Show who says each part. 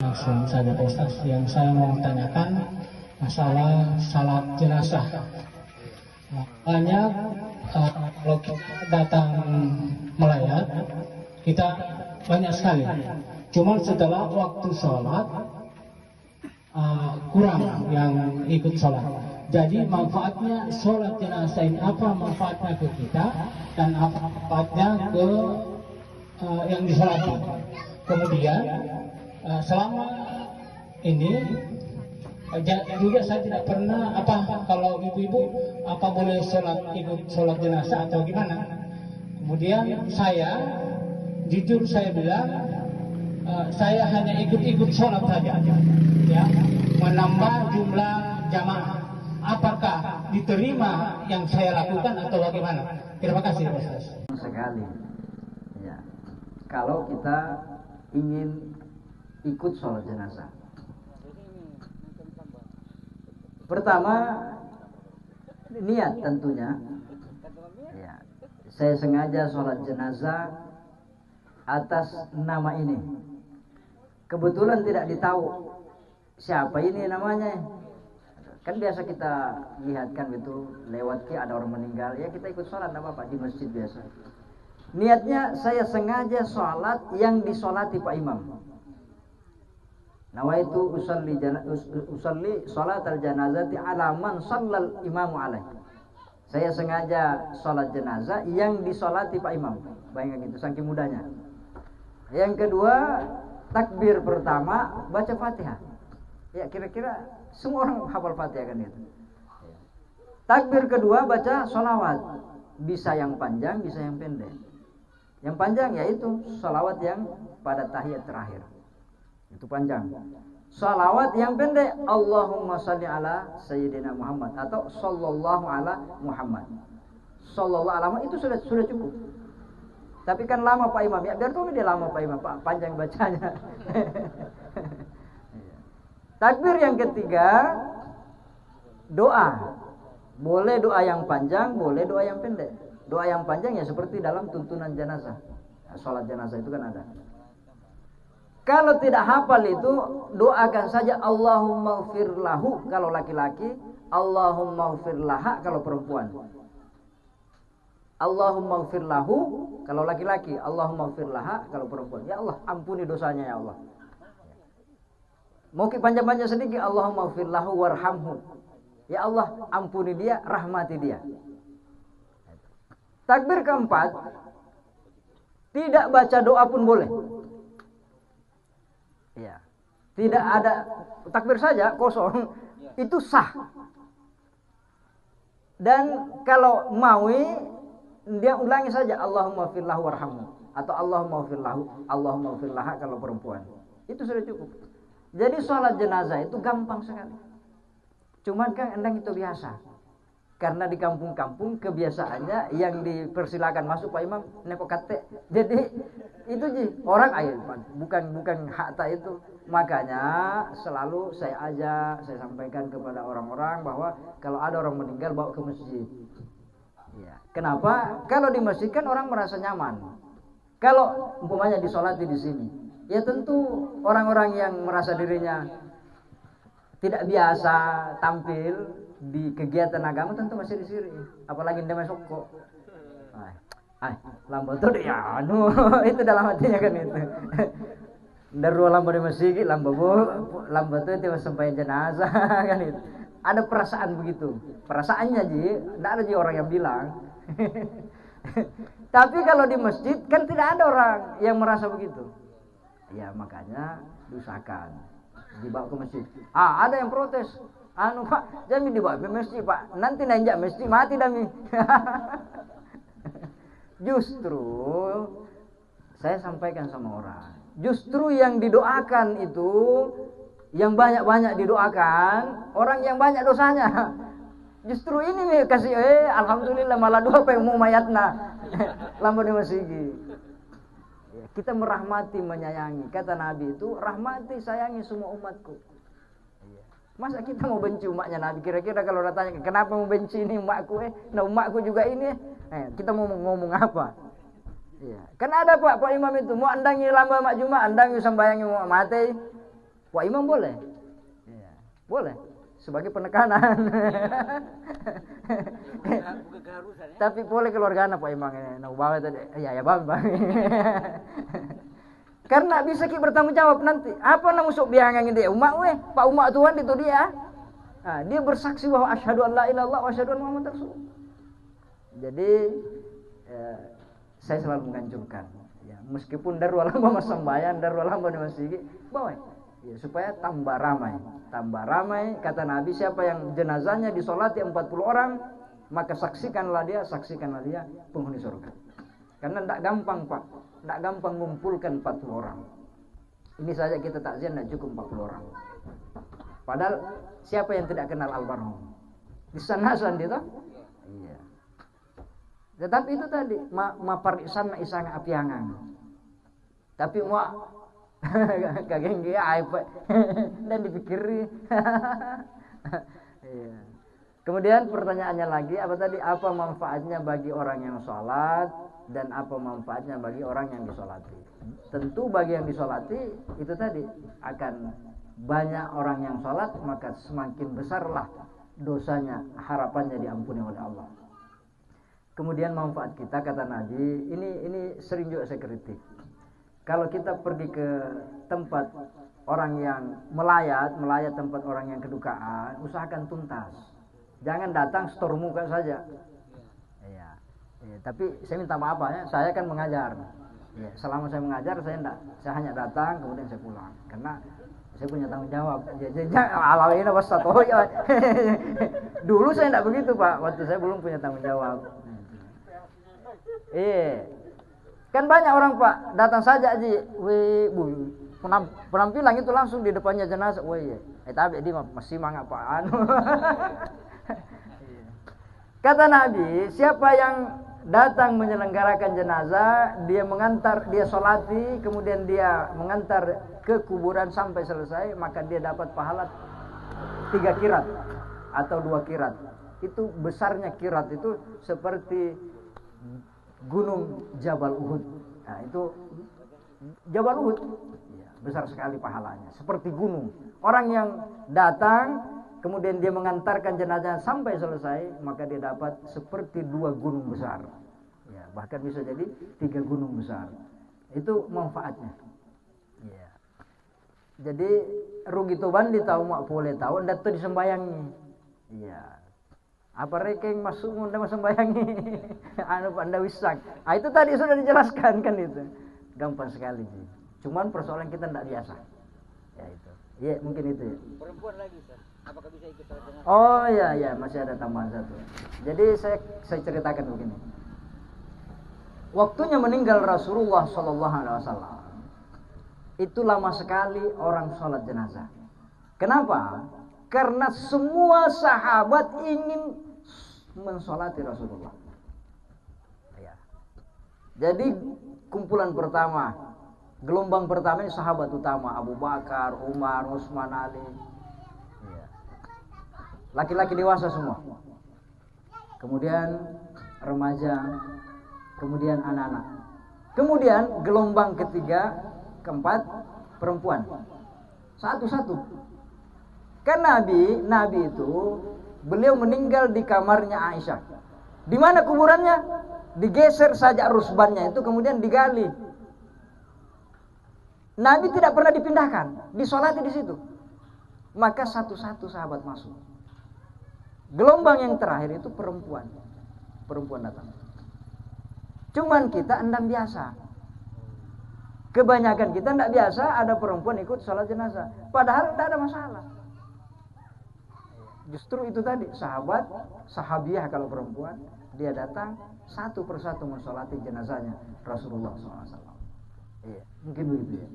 Speaker 1: langsung saja Pak Ustaz. Yang saya mau tanyakan masalah salat jenazah. Banyak kalau kita datang melayat, kita banyak sekali. Cuman setelah waktu sholat kurang yang ikut sholat. Jadi manfaatnya sholat jenazah ini, apa manfaatnya ke kita dan apa manfaatnya ke yang disolati. Kemudian selama ini juga saya tidak pernah kalau ibu-ibu apa boleh ikut sholat jenazah atau gimana. Kemudian jujur saya bilang saya hanya ikut-ikut sholat saja, ya, menambah jumlah jamaah. Apakah diterima yang saya lakukan atau bagaimana? Terima kasih Ustaz.
Speaker 2: Sekali, ya. Kalau kita ingin ikut sholat jenazah, pertama niat tentunya. Ya, saya sengaja sholat jenazah atas nama ini. Kebetulan tidak ditahu siapa ini namanya. Kan biasa kita lihatkan gitu, lewat ada orang meninggal, ya kita ikut sholat, tidak apa-apa, di masjid biasa. Niatnya saya sengaja sholat yang disolati Pak Imam. Nawaitu usalli sholat al-janazati ala man shallal imamu alaih. Saya sengaja sholat jenazah yang disolati Pak Imam. Bayangkan itu, saking mudahnya. Yang kedua, takbir pertama baca Fatihah. Ya kira-kira semua orang hafal Fatihah kan itu. Takbir kedua baca sholawat. Bisa yang panjang, bisa yang pendek. Yang panjang yaitu sholawat yang pada tahiyat terakhir. Itu panjang. Sholawat yang pendek, Allahumma sholli ala Sayyidina Muhammad atau sallallahu ala Muhammad. Sallallahu ala Muhammad itu sudah cukup. Tapi kan lama Pak Imam, ya biar tahu dia lama Pak Imam, Pak, panjang bacanya. Takbir yang ketiga, doa. Boleh doa yang panjang, boleh doa yang pendek. Doa yang panjang ya seperti dalam tuntunan jenazah. Sholat jenazah itu kan ada. Kalau tidak hafal itu, doakan saja Allahumma ighfir lahu kalau laki-laki, Allahumma ighfir laha kalau perempuan. Allahumma ighfir lahu kalau laki-laki, Allahumma ighfir laha kalau perempuan. Ya Allah, ampuni dosanya ya Allah. Mau panjang-panjang sedikit, Allahumma ighfir lahu warhamhu. Ya Allah, ampuni dia, rahmati dia. Takbir keempat, tidak baca doa pun boleh. Ya. Tidak ada takbir saja kosong, itu sah. Dan kalau maui, dia ulangi saja Allahumma ighfir lahu warhamhu atau Allahumma ighfir lahu, Allahumma ighfir laha kalau perempuan. Itu sudah cukup. Jadi sholat jenazah itu gampang sekali. Cuman kan endang itu biasa. Karena di kampung-kampung kebiasaannya yang dipersilakan masuk Pak Imam nepok kate. Jadi itu orang bukan hak tak itu. Makanya selalu saya sampaikan kepada orang-orang bahwa kalau ada orang meninggal bawa ke masjid. Ya. Kenapa? Kalau di masjid kan orang merasa nyaman. Kalau umpamanya disolati di sini, ya tentu orang-orang yang merasa dirinya tidak biasa tampil di kegiatan agama tentu masih di sini. Apalagi dia masuk kok. Lambat tuh ya itu dalam hatinya kan itu. Daru lambat di masjid, lambat tuh itu sampai jenazah kan itu. Ada perasaan begitu. Perasaannya tidak ada orang yang bilang. Tapi kalau di masjid kan tidak ada orang yang merasa begitu. Ya makanya diusahakan dibawa ke masjid. Ada yang protes. Pak, jangan dibawa ke masjid Pak. Nanti nanjak masjid mati dami. Justru saya sampaikan sama orang. Justru yang didoakan itu, yang banyak-banyak didoakan, orang yang banyak dosanya. Justru ini nih kasih alhamdulillah malah dua yang mau mayatna. Lambat di masjid. Kita merahmati, menyayangi. Kata Nabi itu, rahmati, sayangi semua umatku. Masa kita mau benci umatnya Nabi? Kira-kira kalau datanya, kenapa mau benci ini umatku? Nah umatku juga ini. Kita mau ngomong apa? Kan ada Pak Imam itu, mau andangi lamba mak Jumat, andangi sambayangi mau mati. Pak Imam boleh. Ya, boleh. Sebagai penekanan.
Speaker 3: Bukan keharusan ya.
Speaker 2: Tapi boleh keluarga anak Pak Imam ini. Nah, bawa tadi. Ya bang. Karena bisa kita bertanggung jawab nanti. Apa nak musuh biangan dia? Umat weh, Pak Umat Tuhan itu dia. Nah, dia bersaksi bahwa asyhadu an la ilaha illallah wa asyhadu anna Muhammadar Rasulullah. Jadi saya selalu menganjurkan ya, meskipun darul lama sembahyang, darul lama di masjid, bawa ya, supaya tambah ramai. Kata Nabi, siapa yang jenazahnya disolati 40 orang, maka saksikanlah dia penghuni surga. Karena tidak gampang Pak, tidak gampang mengumpulkan 40 orang. Ini saja kita takziah tidak cukup 40 orang. Padahal siapa yang tidak kenal almarhum? Di sana dia. Iya. Tetapi itu tadi maparisan isang apiangan. Tapi kageng dia apa dan dipikiri. Iya. Kemudian pertanyaannya lagi apa tadi? Apa manfaatnya bagi orang yang sholat dan apa manfaatnya bagi orang yang disolati? Tentu bagi yang disolati itu tadi akan banyak orang yang sholat, maka semakin besarlah dosanya, harapannya diampuni oleh Allah. Kemudian manfaat kita, kata Nabi, ini sering juga saya kritik. Kalau kita pergi ke tempat orang yang melayat tempat orang yang kedukaan, usahakan tuntas. Jangan datang setor muka saja. Ya, tapi saya minta maaf ya, saya kan mengajar. Ya, selama saya mengajar saya hanya datang kemudian saya pulang. Karena saya punya tanggung jawab. Alhamdulillah wasatu. Dulu saya tidak begitu Pak, waktu saya belum punya tanggung jawab. Kan banyak orang Pak datang saja aja, penampilan itu langsung di depannya jenazah. Tapi dia masih semangat Pak. Kata Nabi, siapa yang datang menyelenggarakan jenazah, dia solati, kemudian dia mengantar ke kuburan sampai selesai, maka dia dapat pahala 3 kirat atau 2 kirat. Itu besarnya kirat itu seperti gunung Jabal Uhud. Nah, itu Jabal Uhud. Ya, besar sekali pahalanya, seperti gunung. Orang yang datang kemudian dia mengantarkan jenazah sampai selesai, maka dia dapat seperti 2 gunung besar. Ya, bahkan bisa jadi 3 gunung besar. Itu manfaatnya. Ya. Jadi rugi toban di tahu mak boleh tahu ndak tuh disembayangi. Iya. Apa rekeng masuk ndak sembayangi. Anu Anda wisang. Ah itu tadi sudah dijelaskan kan itu. Gampang sekali sih. Cuman persoalan kita ndak biasa. Ya itu. Iya, mungkin itu ya.
Speaker 3: Perempuan lagi, Ustaz. Apakah bisa ikut salat jenazah?
Speaker 2: Oh ya, masih ada tambahan satu. Jadi saya ceritakan begini. Waktunya meninggal Rasulullah sallallahu alaihi wasallam. Itu lama sekali orang sholat jenazah. Kenapa? Karena semua sahabat ingin mensolati Rasulullah. Ya. Jadi kumpulan pertama, gelombang pertama ini sahabat utama Abu Bakar, Umar, Utsman, Ali. Ya. Laki-laki dewasa semua. Kemudian remaja, kemudian anak-anak. Kemudian gelombang ketiga, keempat, perempuan. Satu-satu. Kan Nabi itu beliau meninggal di kamarnya Aisyah. Di mana kuburannya? Digeser saja rusbannya itu kemudian digali. Nabi tidak pernah dipindahkan, disolati di situ. Maka satu-satu sahabat masuk. Gelombang yang terakhir itu perempuan. Perempuan datang. Cuman kita endam biasa. Kebanyakan kita tidak biasa ada perempuan ikut sholat jenazah. Padahal tidak ada masalah. Justru itu tadi sahabiah kalau perempuan, dia datang satu persatu mensolati jenazahnya Rasulullah SAW. Iya, mungkin begitu ya.